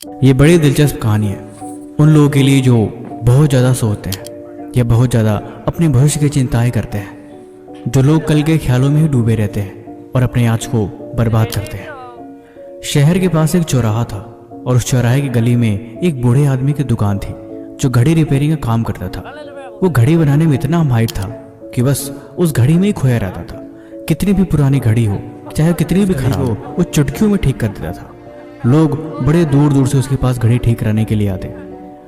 ये बड़ी दिलचस्प कहानी है उन लोगों के लिए जो बहुत ज़्यादा सोचते हैं या बहुत ज़्यादा अपने भविष्य की चिंताएं करते हैं, जो लोग कल के ख्यालों में ही डूबे रहते हैं और अपने आज को बर्बाद करते हैं। शहर के पास एक चौराहा था और उस चौराहे की गली में एक बूढ़े आदमी की दुकान थी जो घड़ी रिपेयरिंग का काम करता था। वो घड़ी बनाने में इतना माहिर था कि बस उस घड़ी में ही खोया रहता था। कितनी भी पुरानी घड़ी हो, चाहे कितनी भी खराब हो, वो चुटकियों में ठीक कर देता था। लोग बड़े दूर दूर से उसके पास घड़ी ठीक कराने के लिए आते।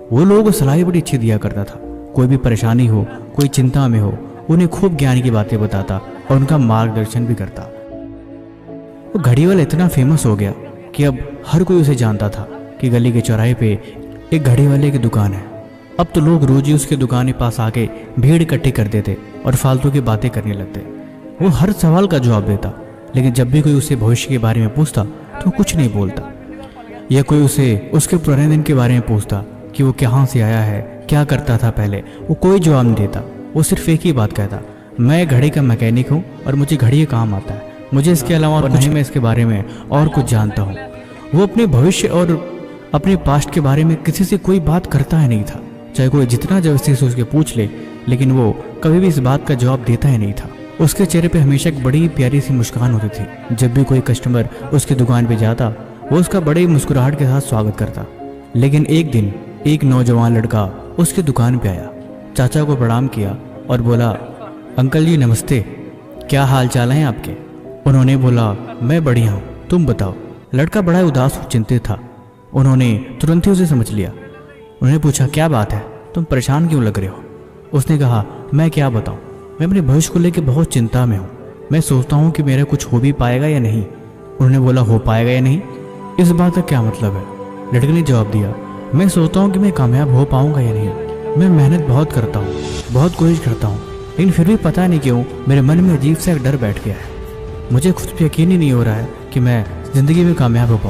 वो लोगों को सलाह बड़ी अच्छी दिया करता था। कोई भी परेशानी हो, कोई चिंता में हो, उन्हें खूब ज्ञान की बातें बताता और उनका मार्गदर्शन भी करता। वो घड़ी वाला इतना फेमस हो गया कि अब हर कोई उसे जानता था कि गली के चौराहे पे एक घड़ी वाले की दुकान है। अब तो लोग रोज ही उसके दुकान के पास आके भीड़ इकट्ठी कर देते और फालतू की बातें करने लगते। वो हर सवाल का जवाब देता, लेकिन जब भी कोई उसे भविष्य के बारे में पूछता तो वो कुछ नहीं बोलता। या कोई उसे उसके पुराने दिन के बारे में पूछता कि वो कहाँ से आया है, क्या करता था पहले, वो कोई जवाब नहीं देता। वो सिर्फ एक ही बात कहता, मैं घड़ी का मैकेनिक हूँ और मुझे घड़ी का काम आता है। मुझे इसके अलावा और नहीं मैं इसके बारे में और कुछ जानता हूँ। वो अपने भविष्य और अपने पास्ट के बारे में किसी से कोई बात करता ही नहीं था, चाहे कोई जितना जबरदस्ती से उसके पूछ ले, लेकिन वो कभी भी इस बात का जवाब देता ही नहीं था। उसके चेहरे पे हमेशा एक बड़ी प्यारी सी मुस्कान होती थी। जब भी कोई कस्टमर उसकी दुकान पे जाता, वो उसका बड़ी मुस्कुराहट के साथ स्वागत करता। लेकिन एक दिन एक नौजवान लड़का उसकी दुकान पे आया, चाचा को प्रणाम किया और बोला, अंकल जी नमस्ते, क्या हाल चाल हैं आपके? उन्होंने बोला, मैं बढ़िया हूँ, तुम बताओ। लड़का बड़ा उदास और चिंतित था। उन्होंने तुरंत ही उसे समझ लिया। उन्होंने पूछा, क्या बात है, तुम परेशान क्यों लग रहे हो? उसने कहा, मैं क्या बताऊँ, मैं अपने भविष्य को लेकर बहुत चिंता में हूँ। मैं सोचता हूँ कि मेरा कुछ हो भी पाएगा या नहीं। उन्होंने बोला, हो पाएगा या नहीं, इस बात का क्या मतलब है? लड़के ने जवाब दिया, मैं सोचता हूँ कि मैं कामयाब हो पाऊंगा या नहीं। मैं मेहनत बहुत करता हूँ, बहुत कोशिश करता हूँ, लेकिन फिर भी पता नहीं क्यों मेरे मन में अजीब सा एक डर बैठ गया है। मुझे खुद पे यकीन ही नहीं हो रहा है कि मैं जिंदगी में कामयाब हो पाऊँ।